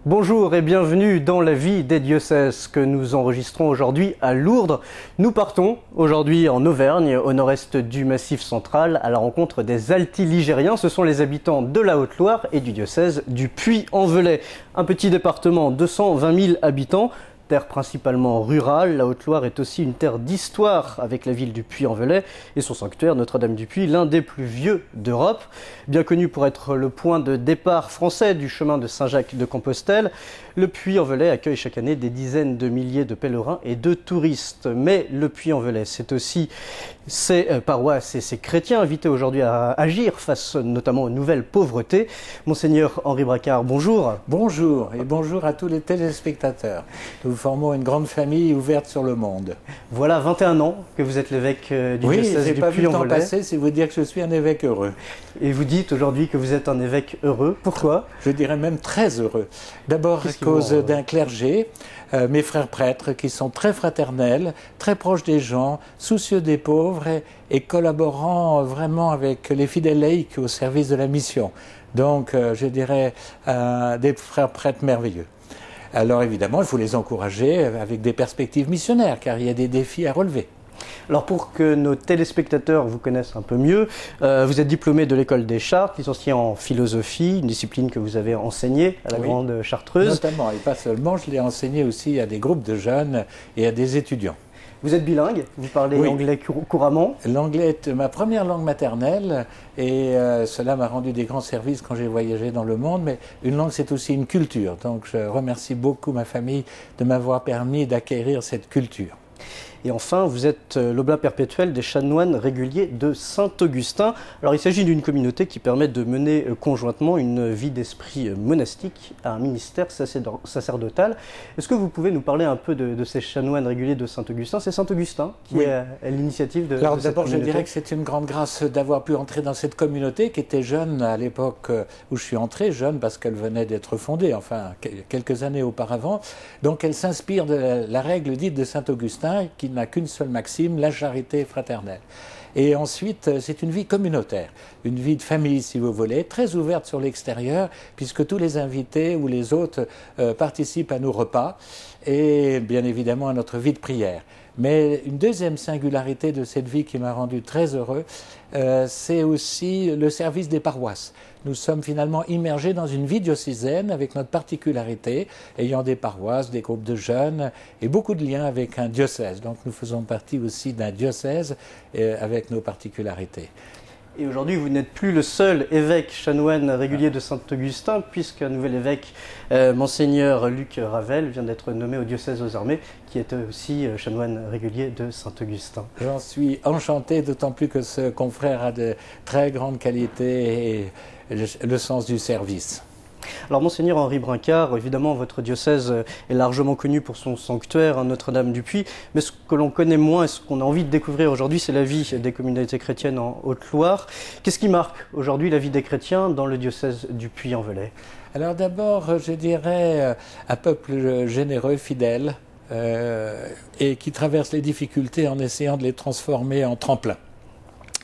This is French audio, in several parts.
Bonjour et bienvenue dans la vie des diocèses que nous enregistrons aujourd'hui à Lourdes. Nous partons aujourd'hui en Auvergne, au nord-est du Massif central, à la rencontre des Altiligériens. Ce sont les habitants de la Haute-Loire et du diocèse du Puy-en-Velay. Un petit département, 220 000 habitants. Terre principalement rurale, la Haute-Loire est aussi une terre d'histoire avec la ville du Puy-en-Velay et son sanctuaire Notre-Dame-du-Puy, l'un des plus vieux d'Europe. Bien connu pour être le point de départ français du chemin de Saint-Jacques-de-Compostelle, le Puy-en-Velay accueille chaque année des dizaines de milliers de pèlerins et de touristes. Mais le Puy-en-Velay, c'est aussi ses paroisses et ses chrétiens invités aujourd'hui à agir face notamment aux nouvelles pauvretés. Monseigneur Henri Bracard, bonjour. Bonjour et bonjour à tous les téléspectateurs. Nous formons une grande famille ouverte sur le monde. Voilà 21 ans que vous êtes l'évêque du diocèse du Puy-en-Velay. Oui, j'ai pas vu le temps passer, c'est vous dire que je suis un évêque heureux. Et vous dites aujourd'hui que vous êtes un évêque heureux. Pourquoi? Je dirais même très heureux. D'abord à cause d'un clergé, mes frères prêtres qui sont très fraternels, très proches des gens, soucieux des pauvres et collaborant vraiment avec les fidèles laïcs au service de la mission. Donc je dirais des frères prêtres merveilleux. Alors évidemment, il faut les encourager avec des perspectives missionnaires, car il y a des défis à relever. Alors pour que nos téléspectateurs vous connaissent un peu mieux, vous êtes diplômé de l'école des Chartes, licencié en philosophie, une discipline que vous avez enseignée à la Grande Chartreuse. Notamment, et pas seulement, je l'ai enseigné aussi à des groupes de jeunes et à des étudiants. Vous êtes bilingue, vous parlez anglais couramment. L'anglais est ma première langue maternelle et cela m'a rendu des grands services quand j'ai voyagé dans le monde, mais une langue c'est aussi une culture, donc je remercie beaucoup ma famille de m'avoir permis d'acquérir cette culture. Et enfin, vous êtes l'oblat perpétuel des chanoines réguliers de Saint-Augustin. Alors il s'agit d'une communauté qui permet de mener conjointement une vie d'esprit monastique à un ministère sacerdotal. Est-ce que vous pouvez nous parler un peu de ces chanoines réguliers de Saint-Augustin? C'est Saint-Augustin qui est à l'initiative de cette communauté. Alors d'abord, je dirais que c'est une grande grâce d'avoir pu entrer dans cette communauté qui était jeune à l'époque où je suis entré, jeune parce qu'elle venait d'être fondée, enfin quelques années auparavant. Donc elle s'inspire de la règle dite de Saint-Augustin qui n'a qu'une seule maxime, la charité fraternelle. Et ensuite, c'est une vie communautaire, une vie de famille, si vous voulez, très ouverte sur l'extérieur, puisque tous les invités ou les hôtes participent à nos repas et bien évidemment à notre vie de prière. Mais une deuxième singularité de cette vie qui m'a rendu très heureux, c'est aussi le service des paroisses. Nous sommes finalement immergés dans une vie diocésaine avec notre particularité, ayant des paroisses, des groupes de jeunes et beaucoup de liens avec un diocèse. Donc nous faisons partie aussi d'un diocèse avec nos particularités. Et aujourd'hui, vous n'êtes plus le seul évêque chanoine régulier de Saint-Augustin, puisqu'un nouvel évêque, Monseigneur Luc Ravel, vient d'être nommé au diocèse aux Armées, qui était aussi chanoine régulier de Saint-Augustin. J'en suis enchanté, d'autant plus que ce confrère a de très grandes qualités et le sens du service. Alors Monseigneur Henri Bracard, évidemment votre diocèse est largement connu pour son sanctuaire, Notre-Dame-du-Puy, mais ce que l'on connaît moins et ce qu'on a envie de découvrir aujourd'hui, c'est la vie des communautés chrétiennes en Haute-Loire. Qu'est-ce qui marque aujourd'hui la vie des chrétiens dans le diocèse du Puy-en-Velay? Alors d'abord, je dirais un peuple généreux, fidèle, et qui traverse les difficultés en essayant de les transformer en tremplin.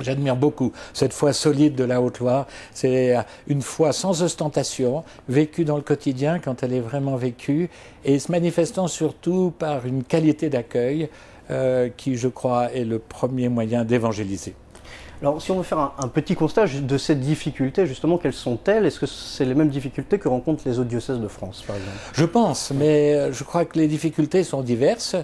J'admire beaucoup cette foi solide de la Haute-Loire. C'est une foi sans ostentation, vécue dans le quotidien quand elle est vraiment vécue, et se manifestant surtout par une qualité d'accueil qui, je crois, est le premier moyen d'évangéliser. Alors, si on veut faire un petit constat de ces difficultés, justement, quelles sont-elles? Est-ce que c'est les mêmes difficultés que rencontrent les autres diocèses de France, par exemple? Je pense, mais je crois que les difficultés sont diverses.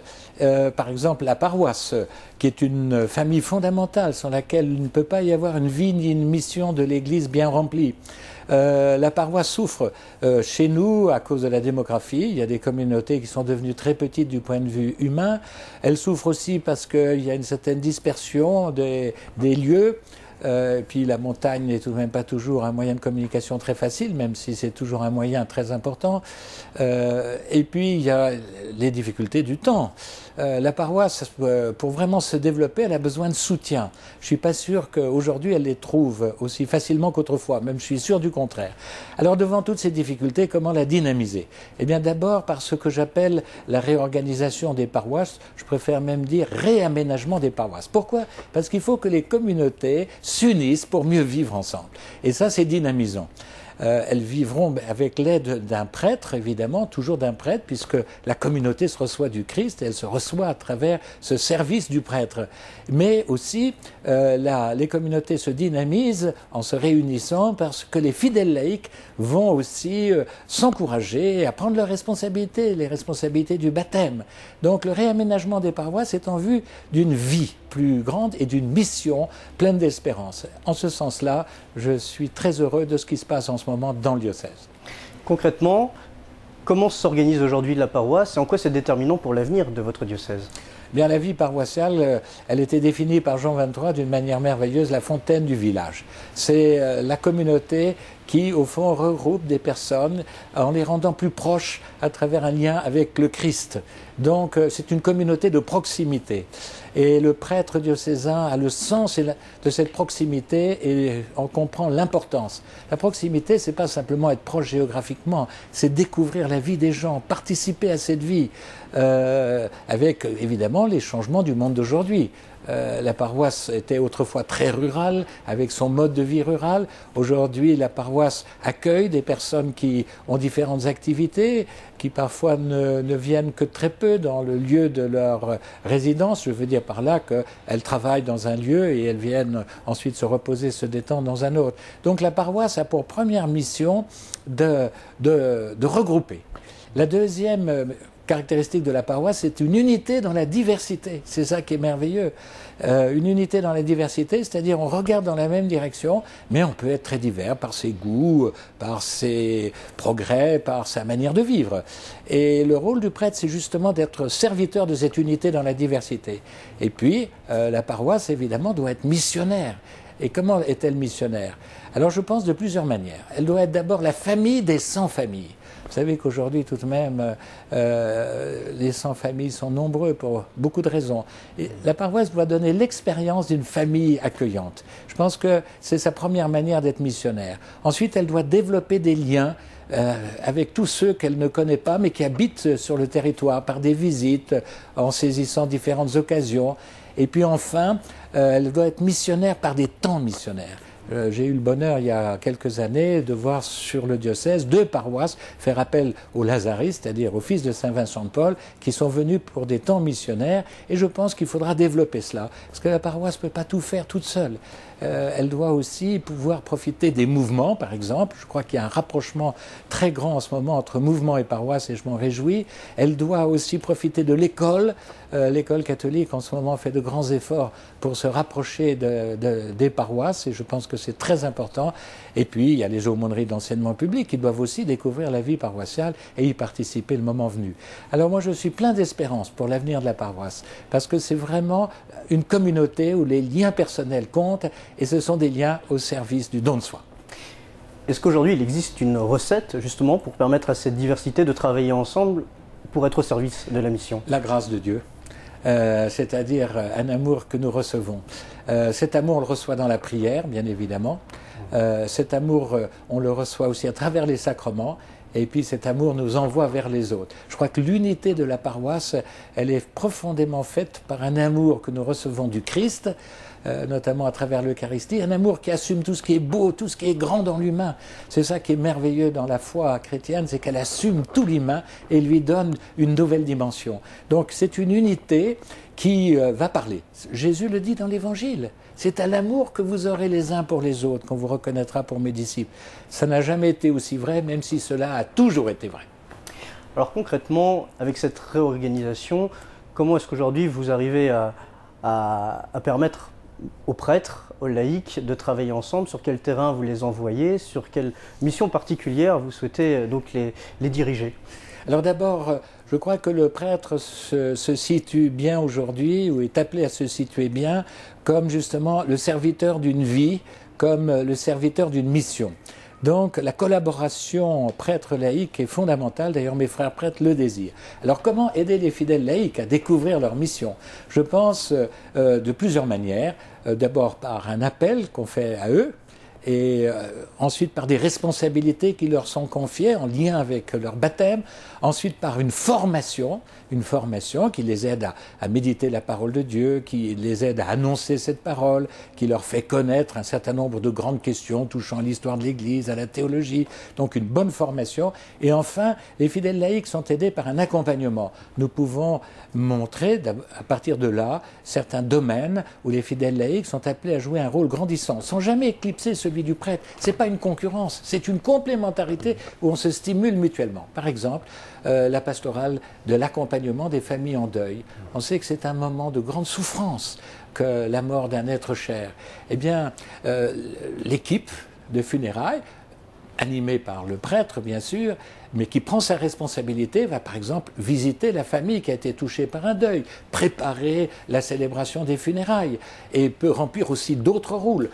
Par exemple, la paroisse, qui est une famille fondamentale sans laquelle il ne peut pas y avoir une vie ni une mission de l'Église bien remplie. La paroisse souffre chez nous à cause de la démographie. Il y a des communautés qui sont devenues très petites du point de vue humain. Elle souffre aussi parce qu'il y a une certaine dispersion des lieux. Puis la montagne n'est tout de même pas toujours un moyen de communication très facile, même si c'est toujours un moyen très important. Et puis il y a les difficultés du temps. La paroisse, pour vraiment se développer, elle a besoin de soutien. Je ne suis pas sûr qu'aujourd'hui elle les trouve aussi facilement qu'autrefois, même je suis sûr du contraire. Alors devant toutes ces difficultés, comment la dynamiser? Eh bien d'abord par ce que j'appelle la réorganisation des paroisses, je préfère même dire réaménagement des paroisses. Pourquoi? Parce qu'il faut que les communautés s'unissent pour mieux vivre ensemble. Et ça, c'est dynamisant. elles vivront avec l'aide d'un prêtre, évidemment, toujours d'un prêtre, puisque la communauté se reçoit du Christ, et elle se reçoit à travers ce service du prêtre. Mais aussi, les communautés se dynamisent en se réunissant parce que les fidèles laïcs vont aussi s'encourager à prendre leurs responsabilités, les responsabilités du baptême. Donc le réaménagement des paroisses est en vue d'une vie plus grande et d'une mission pleine d'espérance. En ce sens-là, je suis très heureux de ce qui se passe en ce moment dans le diocèse. Concrètement, comment s'organise aujourd'hui la paroisse et en quoi c'est déterminant pour l'avenir de votre diocèse? Bien, la vie paroissiale, elle était définie par Jean XXIII d'une manière merveilleuse, la fontaine du village. C'est la communauté qui, au fond, regroupe des personnes en les rendant plus proches à travers un lien avec le Christ. Donc, c'est une communauté de proximité. Et le prêtre diocésain a le sens de cette proximité et on comprend l'importance. La proximité, c'est pas simplement être proche géographiquement, c'est découvrir la vie des gens, participer à cette vie, avec évidemment les changements du monde d'aujourd'hui. La paroisse était autrefois très rurale, avec son mode de vie rural. Aujourd'hui, la paroisse accueille des personnes qui ont différentes activités, qui parfois ne viennent que très peu dans le lieu de leur résidence. Je veux dire par là qu'elles travaillent dans un lieu et elles viennent ensuite se reposer, se détendre dans un autre. Donc la paroisse a pour première mission de regrouper. La deuxième caractéristique de la paroisse, c'est une unité dans la diversité. C'est ça qui est merveilleux. Une unité dans la diversité, c'est-à-dire on regarde dans la même direction, mais on peut être très divers par ses goûts, par ses progrès, par sa manière de vivre. Et le rôle du prêtre, c'est justement d'être serviteur de cette unité dans la diversité. Et puis, la paroisse, évidemment, doit être missionnaire. Et comment est-elle missionnaire? Alors je pense de plusieurs manières. Elle doit être d'abord la famille des sans-familles. Vous savez qu'aujourd'hui, tout de même, les sans-familles sont nombreux pour beaucoup de raisons. Et la paroisse doit donner l'expérience d'une famille accueillante. Je pense que c'est sa première manière d'être missionnaire. Ensuite, elle doit développer des liens avec tous ceux qu'elle ne connaît pas, mais qui habitent sur le territoire par des visites, en saisissant différentes occasions. Et puis enfin, elle doit être missionnaire par des temps missionnaires. J'ai eu le bonheur, il y a quelques années, de voir sur le diocèse 2 paroisses faire appel aux Lazaristes, c'est-à-dire aux fils de Saint Vincent de Paul, qui sont venus pour des temps missionnaires. Et je pense qu'il faudra développer cela, parce que la paroisse ne peut pas tout faire toute seule. Elle doit aussi pouvoir profiter des mouvements, par exemple. Je crois qu'il y a un rapprochement très grand en ce moment entre mouvement et paroisse, et je m'en réjouis. Elle doit aussi profiter de l'école. L'école catholique, en ce moment, fait de grands efforts pour se rapprocher des paroisses, et je pense que c'est très important. Et puis, il y a les aumôneries d'enseignement public qui doivent aussi découvrir la vie paroissiale et y participer le moment venu. Alors moi, je suis plein d'espérance pour l'avenir de la paroisse, parce que c'est vraiment une communauté où les liens personnels comptent, et ce sont des liens au service du don de soi. Est-ce qu'aujourd'hui, il existe une recette, justement, pour permettre à cette diversité de travailler ensemble pour être au service de la mission? La grâce de Dieu. C'est-à-dire un amour que nous recevons. Cet amour, on le reçoit dans la prière, bien évidemment. Cet amour, on le reçoit aussi à travers les sacrements. Et puis cet amour nous envoie vers les autres. Je crois que l'unité de la paroisse, elle est profondément faite par un amour que nous recevons du Christ, notamment à travers l'Eucharistie, un amour qui assume tout ce qui est beau, tout ce qui est grand dans l'humain. C'est ça qui est merveilleux dans la foi chrétienne, c'est qu'elle assume tout l'humain et lui donne une nouvelle dimension. Donc c'est une unité qui va parler. Jésus le dit dans l'Évangile. C'est à l'amour que vous aurez les uns pour les autres qu'on vous reconnaîtra pour mes disciples. Ça n'a jamais été aussi vrai, même si cela a toujours été vrai. Alors concrètement, avec cette réorganisation, comment est-ce qu'aujourd'hui vous arrivez à permettre aux prêtres, aux laïcs de travailler ensemble? Sur quel terrain vous les envoyez? Sur quelle mission particulière vous souhaitez donc les diriger? Alors d'abord, je crois que le prêtre se situe bien aujourd'hui, ou est appelé à se situer bien, comme justement le serviteur d'une vie, comme le serviteur d'une mission. Donc la collaboration prêtre-laïque est fondamentale, d'ailleurs mes frères prêtres le désirent. Alors comment aider les fidèles laïcs à découvrir leur mission? Je pense de plusieurs manières. D'abord par un appel qu'on fait à eux, et ensuite par des responsabilités qui leur sont confiées en lien avec leur baptême, ensuite par une formation qui les aide à méditer la parole de Dieu, qui les aide à annoncer cette parole, qui leur fait connaître un certain nombre de grandes questions touchant à l'histoire de l'Église, à la théologie, donc une bonne formation. Et enfin, les fidèles laïcs sont aidés par un accompagnement. Nous pouvons montrer, à partir de là, certains domaines où les fidèles laïcs sont appelés à jouer un rôle grandissant, sans jamais éclipser celui du prêtre. Ce n'est pas une concurrence, c'est une complémentarité où on se stimule mutuellement. Par exemple, la pastorale de l'accompagnement des familles en deuil. On sait que c'est un moment de grande souffrance que la mort d'un être cher. Eh bien, l'équipe de funérailles, animée par le prêtre, bien sûr, mais qui prend sa responsabilité, va par exemple visiter la famille qui a été touchée par un deuil, préparer la célébration des funérailles, et peut remplir aussi d'autres rôles.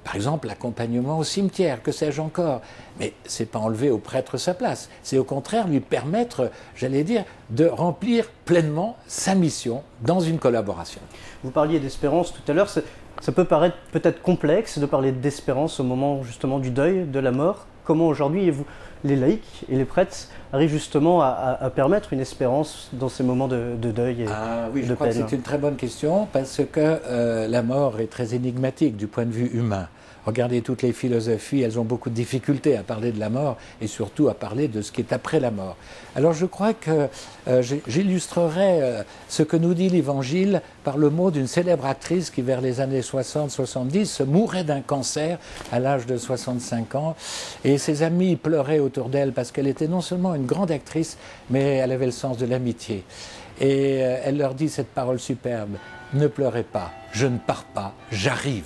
Par exemple, l'accompagnement au cimetière, que sais-je encore. Mais ce n'est pas enlever au prêtre sa place, c'est au contraire lui permettre, j'allais dire, de remplir pleinement sa mission dans une collaboration. Vous parliez d'espérance tout à l'heure. Ça peut paraître peut-être complexe de parler d'espérance au moment justement du deuil, de la mort. Comment aujourd'hui les laïcs et les prêtres arrivent justement à permettre une espérance dans ces moments de deuil et oui, je crois que c'est une très bonne question parce que la mort est très énigmatique du point de vue humain. Regardez toutes les philosophies, elles ont beaucoup de difficultés à parler de la mort et surtout à parler de ce qui est après la mort. Alors je crois que j'illustrerai ce que nous dit l'Évangile par le mot d'une célèbre actrice qui vers les années 60-70 mourait d'un cancer à l'âge de 65 ans et ses amis pleuraient autour d'elle parce qu'elle était non seulement une grande actrice mais elle avait le sens de l'amitié. Et elle leur dit cette parole superbe, « Ne pleurez pas, je ne pars pas, j'arrive ».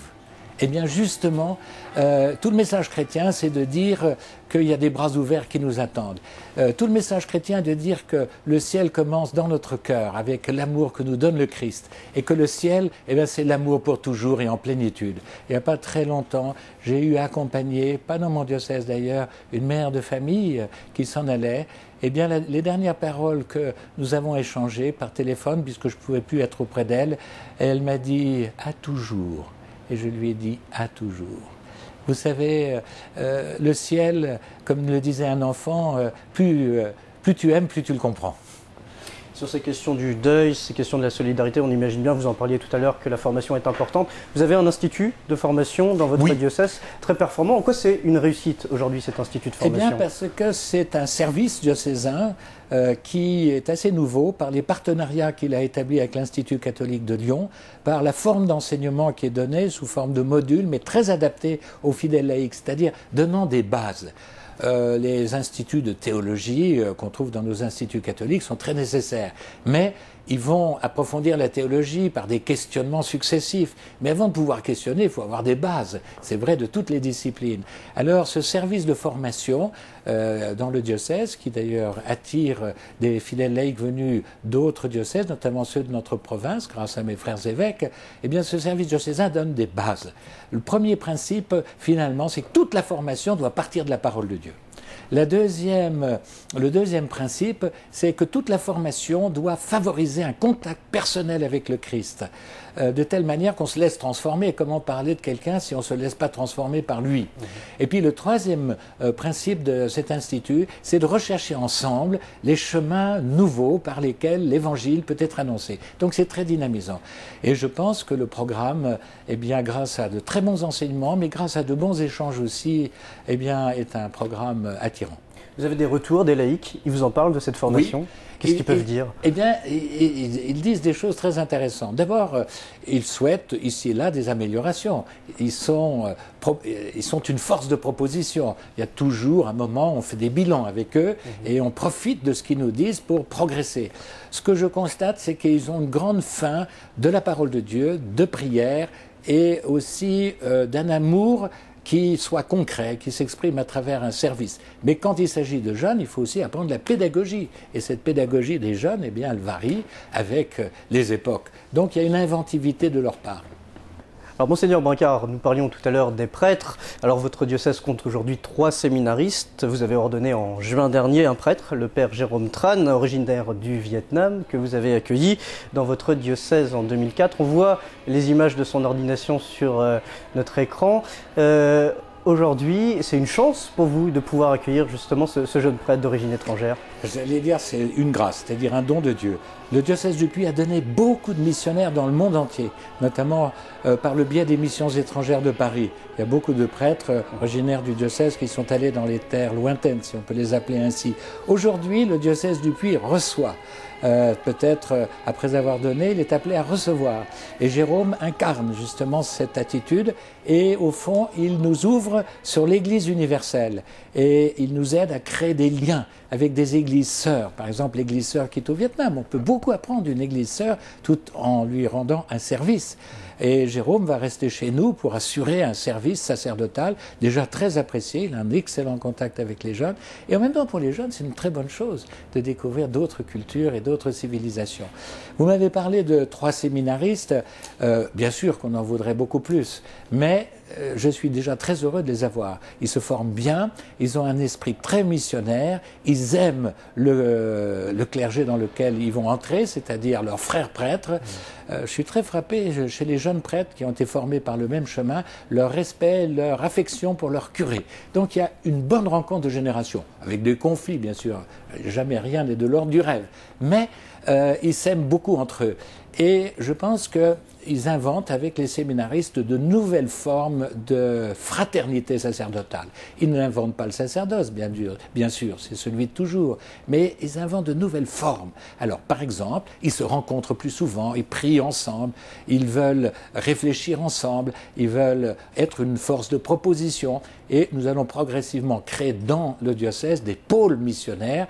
Eh bien justement, tout le message chrétien, c'est de dire qu'il y a des bras ouverts qui nous attendent. Tout le message chrétien est de dire que le ciel commence dans notre cœur, avec l'amour que nous donne le Christ. Et que le ciel, eh bien, c'est l'amour pour toujours et en plénitude. Il n'y a pas très longtemps, j'ai eu à accompagner, pas dans mon diocèse d'ailleurs, une mère de famille qui s'en allait. Eh bien, les dernières paroles que nous avons échangées par téléphone, puisque je ne pouvais plus être auprès d'elle, elle m'a dit « à toujours ». Et je lui ai dit « à toujours ». Vous savez, le ciel, comme le disait un enfant, plus tu aimes, plus tu le comprends. Sur ces questions du deuil, ces questions de la solidarité, on imagine bien, vous en parliez tout à l'heure, que la formation est importante. Vous avez un institut de formation dans votre diocèse très performant. En quoi c'est une réussite aujourd'hui, cet institut de formation? Eh bien, parce que c'est un service diocésain qui est assez nouveau par les partenariats qu'il a établis avec l'Institut catholique de Lyon, par la forme d'enseignement qui est donnée sous forme de modules, mais très adaptée aux fidèles laïcs, c'est-à-dire donnant des bases. Les instituts de théologie qu'on trouve dans nos instituts catholiques sont très nécessaires, mais ils vont approfondir la théologie par des questionnements successifs. Mais avant de pouvoir questionner, il faut avoir des bases. C'est vrai de toutes les disciplines. Alors ce service de formation dans le diocèse, qui d'ailleurs attire des fidèles laïcs venus d'autres diocèses, notamment ceux de notre province, grâce à mes frères évêques, eh bien ce service diocésain donne des bases. Le premier principe, finalement, c'est que toute la formation doit partir de la parole de Dieu. Le deuxième principe, c'est que toute la formation doit favoriser un contact personnel avec le Christ, de telle manière qu'on se laisse transformer. Comment parler de quelqu'un si on ne se laisse pas transformer par lui? Et puis le troisième principe de cet institut, c'est de rechercher ensemble les chemins nouveaux par lesquels l'Évangile peut être annoncé. Donc c'est très dynamisant. Et je pense que le programme, eh bien, grâce à de très bons enseignements, mais grâce à de bons échanges aussi, eh bien, est un programme attirant. Vous avez des retours des laïcs, ils vous en parlent de cette formation? Oui. Qu'est-ce qu'ils peuvent dire? Eh bien, ils disent des choses très intéressantes. D'abord, ils souhaitent ici et là des améliorations. Ils sont une force de proposition. Il y a toujours un moment où on fait des bilans avec eux et on profite de ce qu'ils nous disent pour progresser. Ce que je constate, c'est qu'ils ont une grande faim de la parole de Dieu, de prière et aussi d'un amour qui soit concret, qui s'exprime à travers un service. Mais quand il s'agit de jeunes, il faut aussi apprendre la pédagogie. Et cette pédagogie des jeunes, eh bien, elle varie avec les époques. Donc il y a une inventivité de leur part. Alors, Monseigneur Brincard, nous parlions tout à l'heure des prêtres. Alors, votre diocèse compte aujourd'hui 3 séminaristes. Vous avez ordonné en juin dernier un prêtre, le père Jérôme Tran, originaire du Vietnam, que vous avez accueilli dans votre diocèse en 2004. On voit les images de son ordination sur notre écran. aujourd'hui, c'est une chance pour vous de pouvoir accueillir justement ce jeune prêtre d'origine étrangère? J'allais dire c'est une grâce, c'est-à-dire un don de Dieu. Le diocèse du Puy a donné beaucoup de missionnaires dans le monde entier, notamment par le biais des missions étrangères de Paris. Il y a beaucoup de prêtres originaires du diocèse qui sont allés dans les terres lointaines, si on peut les appeler ainsi. Aujourd'hui, le diocèse du Puy reçoit. Peut-être après avoir donné, il est appelé à recevoir. Et Jérôme incarne justement cette attitude et au fond, il nous ouvre sur l'Église universelle et il nous aide à créer des liens avec des églises sœurs. Par exemple, l'église sœur qui est au Vietnam. On peut beaucoup apprendre d'une église sœur tout en lui rendant un service. Et Jérôme va rester chez nous pour assurer un service sacerdotal déjà très apprécié. Il a un excellent contact avec les jeunes. Et en même temps, pour les jeunes, c'est une très bonne chose de découvrir d'autres cultures et d'autres civilisations. Vous m'avez parlé de 3 séminaristes. Bien sûr qu'on en voudrait beaucoup plus. Mais je suis déjà très heureux de les avoir. Ils se forment bien, ils ont un esprit très missionnaire, ils aiment le clergé dans lequel ils vont entrer, c'est-à-dire leurs frères prêtres. Je suis très frappé chez les jeunes prêtres qui ont été formés par le même chemin, leur respect, leur affection pour leur curé. Donc il y a une bonne rencontre de génération, avec des conflits bien sûr, jamais rien n'est de l'ordre du rêve, mais ils s'aiment beaucoup entre eux. Et je pense qu'ils inventent avec les séminaristes de nouvelles formes de fraternité sacerdotale. Ils n'inventent pas le sacerdoce, bien sûr, c'est celui de toujours, mais ils inventent de nouvelles formes. Alors, par exemple, ils se rencontrent plus souvent, ils prient ensemble, ils veulent réfléchir ensemble, ils veulent être une force de proposition. Et nous allons progressivement créer dans le diocèse des pôles missionnaires,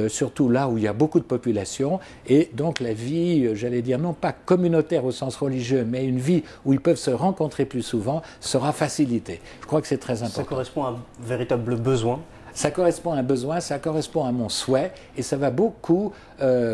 surtout là où il y a beaucoup de population. Et donc la vie, j'allais dire, non pas communautaire au sens religieux, mais une vie où ils peuvent se rencontrer plus souvent, sera facilitée. Je crois que c'est très important. Ça correspond à un véritable besoin? Ça correspond à un besoin, ça correspond à mon souhait, et ça va beaucoup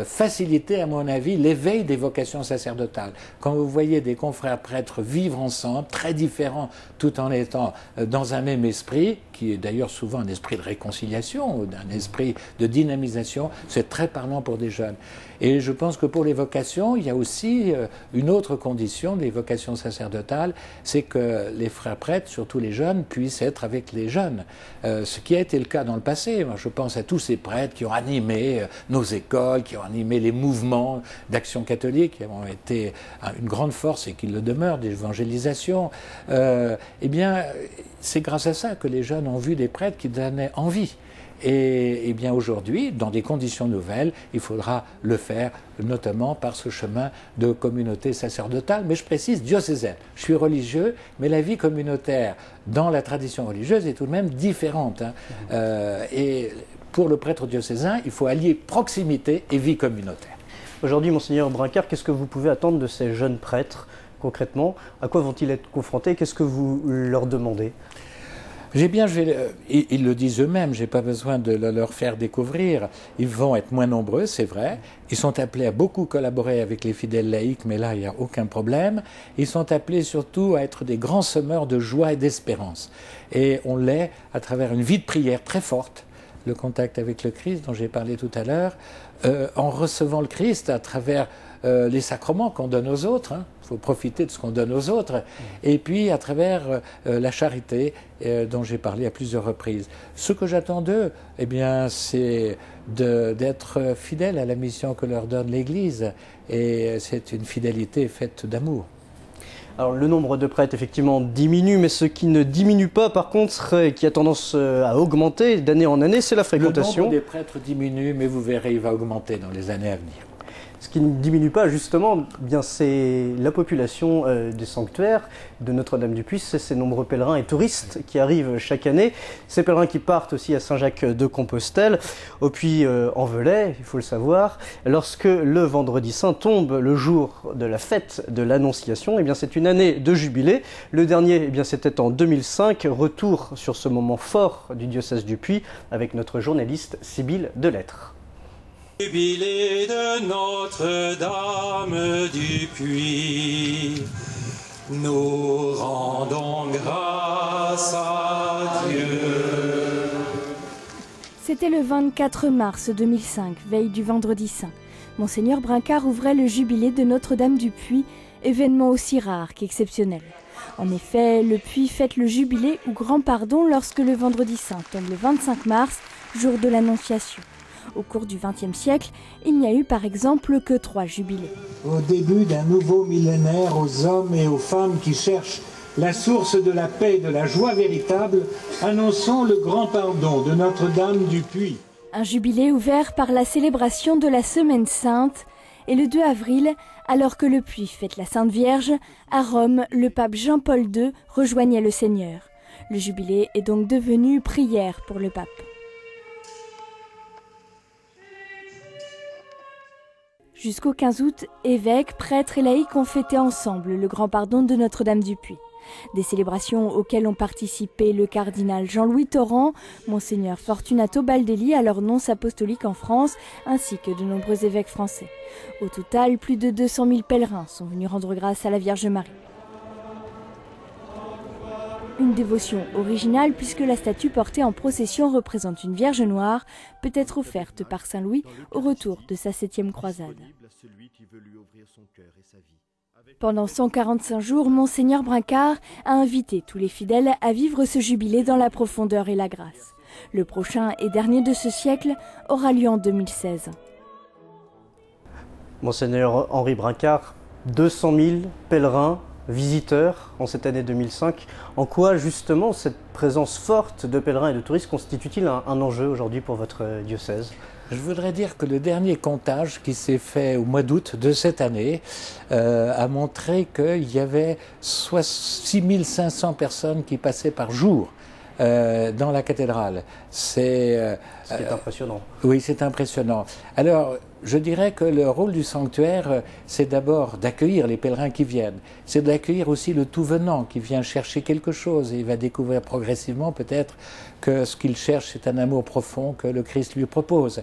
faciliter, à mon avis, l'éveil des vocations sacerdotales. Quand vous voyez des confrères prêtres vivre ensemble, très différents, tout en étant dans un même esprit, qui est d'ailleurs souvent un esprit de réconciliation, un esprit de dynamisation, c'est très parlant pour des jeunes. Et je pense que pour les vocations, il y a aussi une autre condition des vocations sacerdotales, c'est que les frères prêtres, surtout les jeunes, puissent être avec les jeunes. Ce qui a été le cas dans le passé. Moi, je pense à tous ces prêtres qui ont animé nos écoles, qui ont animé les mouvements d'action catholique, qui ont été une grande force et qui le demeurent, d'évangélisation. Eh bien, c'est grâce à ça que les jeunes ont vu des prêtres qui donnaient envie. Et bien aujourd'hui, dans des conditions nouvelles, il faudra le faire, notamment par ce chemin de communauté sacerdotale, mais je précise diocésaine. Je suis religieux, mais la vie communautaire dans la tradition religieuse est tout de même différente. Et pour le prêtre diocésain, il faut allier proximité et vie communautaire. Aujourd'hui, Monseigneur Brincart, qu'est-ce que vous pouvez attendre de ces jeunes prêtres concrètement? À quoi vont-ils être confrontés? Qu'est-ce que vous leur demandez? Ils le disent eux-mêmes, je n'ai pas besoin de leur faire découvrir. Ils vont être moins nombreux, c'est vrai. Ils sont appelés à beaucoup collaborer avec les fidèles laïcs, mais là, il n'y a aucun problème. Ils sont appelés surtout à être des grands semeurs de joie et d'espérance. Et on l'est à travers une vie de prière très forte, le contact avec le Christ dont j'ai parlé tout à l'heure, en recevant le Christ à travers les sacrements qu'on donne aux autres. Il faut profiter de ce qu'on donne aux autres. Et puis à travers la charité dont j'ai parlé à plusieurs reprises. Ce que j'attends d'eux, eh bien, c'est d'être fidèles à la mission que leur donne l'Église. Et c'est une fidélité faite d'amour. Alors le nombre de prêtres effectivement diminue, mais ce qui ne diminue pas par contre, qui a tendance à augmenter d'année en année, c'est la fréquentation. Le nombre des prêtres diminue, mais vous verrez, il va augmenter dans les années à venir. Ce qui ne diminue pas justement, bien c'est la population des sanctuaires de Notre-Dame-du-Puy, c'est ces nombreux pèlerins et touristes qui arrivent chaque année. Ces pèlerins qui partent aussi à Saint-Jacques-de-Compostelle, au Puy-en-Velay, il faut le savoir. Lorsque le vendredi saint tombe le jour de la fête de l'Annonciation, eh bien c'est une année de jubilé. Le dernier, eh bien c'était en 2005. Retour sur ce moment fort du diocèse du Puy avec notre journaliste Sybille Delettre. Jubilé de Notre-Dame du Puy, nous rendons grâce à Dieu. C'était le 24 mars 2005, veille du Vendredi Saint. Monseigneur Brincart ouvrait le jubilé de Notre-Dame du Puy, événement aussi rare qu'exceptionnel. En effet, le Puy fête le jubilé ou grand pardon lorsque le vendredi saint tombe le 25 mars, jour de l'Annonciation. Au cours du XXe siècle, il n'y a eu par exemple que 3 jubilés. Au début d'un nouveau millénaire, aux hommes et aux femmes qui cherchent la source de la paix et de la joie véritable, annonçons le grand pardon de Notre-Dame du Puy. Un jubilé ouvert par la célébration de la Semaine Sainte. Et le 2 avril, alors que le Puy fête la Sainte Vierge, à Rome, le pape Jean-Paul II rejoignait le Seigneur. Le jubilé est donc devenu prière pour le pape. Jusqu'au 15 août, évêques, prêtres et laïcs ont fêté ensemble le grand pardon de Notre-Dame du Puy. Des célébrations auxquelles ont participé le cardinal Jean-Louis Torrent, Monseigneur Fortunato Baldelli, alors nonce apostolique en France, ainsi que de nombreux évêques français. Au total, plus de 200 000 pèlerins sont venus rendre grâce à la Vierge Marie. Une dévotion originale puisque la statue portée en procession représente une Vierge noire, peut être offerte par Saint Louis au retour de sa 7e croisade. Pendant 145 jours, Monseigneur Brincart a invité tous les fidèles à vivre ce jubilé dans la profondeur et la grâce. Le prochain et dernier de ce siècle aura lieu en 2016. Monseigneur Henri Brincart, 200 000 pèlerins, visiteurs en cette année 2005. En quoi justement cette présence forte de pèlerins et de touristes constitue-t-il un enjeu aujourd'hui pour votre diocèse ? Je voudrais dire que le dernier comptage qui s'est fait au mois d'août de cette année a montré qu'il y avait 6 500 personnes qui passaient par jour dans la cathédrale. C'est impressionnant. Oui, c'est impressionnant. Alors, je dirais que le rôle du sanctuaire, c'est d'abord d'accueillir les pèlerins qui viennent. C'est d'accueillir aussi le tout venant qui vient chercher quelque chose et il va découvrir progressivement peut-être que ce qu'il cherche, c'est un amour profond que le Christ lui propose.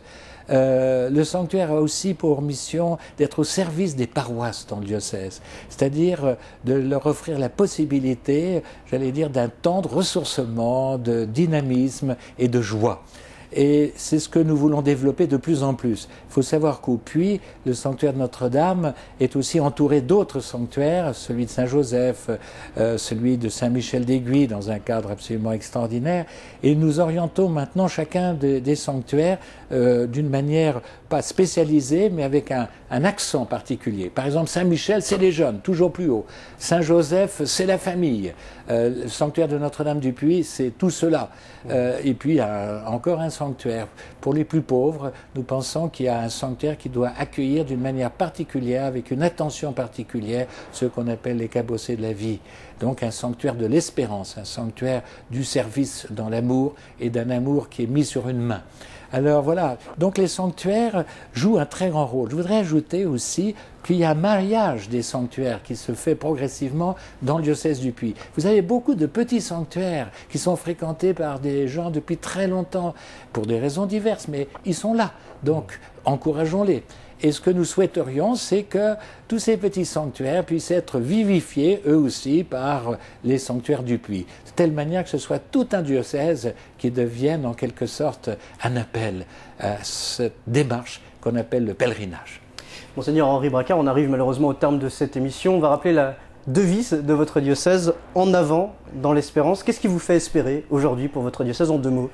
Le sanctuaire a aussi pour mission d'être au service des paroisses dans le diocèse, c'est-à-dire de leur offrir la possibilité, j'allais dire, d'un temps de ressourcement, de dynamisme et de joie. Et c'est ce que nous voulons développer de plus en plus. Il faut savoir qu'au Puy, le sanctuaire de Notre-Dame est aussi entouré d'autres sanctuaires, celui de Saint-Joseph, celui de Saint-Michel d'Aiguille, dans un cadre absolument extraordinaire. Et nous orientons maintenant chacun des sanctuaires d'une manière pas spécialisée, mais avec un accent particulier. Par exemple, Saint-Michel, c'est les jeunes, toujours plus haut. Saint-Joseph, c'est la famille. Le sanctuaire de Notre-Dame du Puy, c'est tout cela. Et puis, encore un sanctuaire. Pour les plus pauvres, nous pensons qu'il y a un sanctuaire qui doit accueillir d'une manière particulière, avec une attention particulière, ceux qu'on appelle les cabossés de la vie. Donc un sanctuaire de l'espérance, un sanctuaire du service dans l'amour et d'un amour qui est mis sur une main. Alors voilà, donc les sanctuaires jouent un très grand rôle. Je voudrais ajouter aussi qu'il y a un mariage des sanctuaires qui se fait progressivement dans le diocèse du Puy. Vous avez beaucoup de petits sanctuaires qui sont fréquentés par des gens depuis très longtemps, pour des raisons diverses, mais ils sont là, donc encourageons-les. Et ce que nous souhaiterions, c'est que tous ces petits sanctuaires puissent être vivifiés, eux aussi, par les sanctuaires du Puy. De telle manière que ce soit tout un diocèse qui devienne en quelque sorte un appel à cette démarche qu'on appelle le pèlerinage. Monseigneur Henri Brincart, on arrive malheureusement au terme de cette émission. On va rappeler la devise de votre diocèse, en avant dans l'espérance. Qu'est-ce qui vous fait espérer aujourd'hui pour votre diocèse en 2 mots ?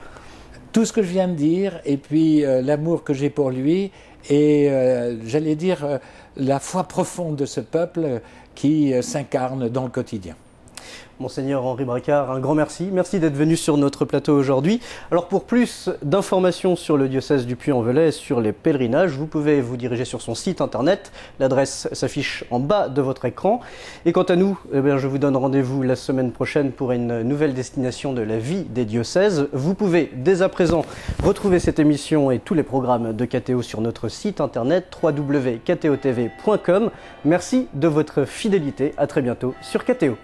Tout ce que je viens de dire, et puis l'amour que j'ai pour lui, et j'allais dire la foi profonde de ce peuple qui s'incarne dans le quotidien. Monseigneur Henri Brincart, un grand merci. Merci d'être venu sur notre plateau aujourd'hui. Alors pour plus d'informations sur le diocèse du Puy-en-Velay et sur les pèlerinages, vous pouvez vous diriger sur son site internet. L'adresse s'affiche en bas de votre écran. Et quant à nous, je vous donne rendez-vous la semaine prochaine pour une nouvelle destination de la vie des diocèses. Vous pouvez dès à présent retrouver cette émission et tous les programmes de KTO sur notre site internet www.ktotv.com. Merci de votre fidélité. À très bientôt sur KTO.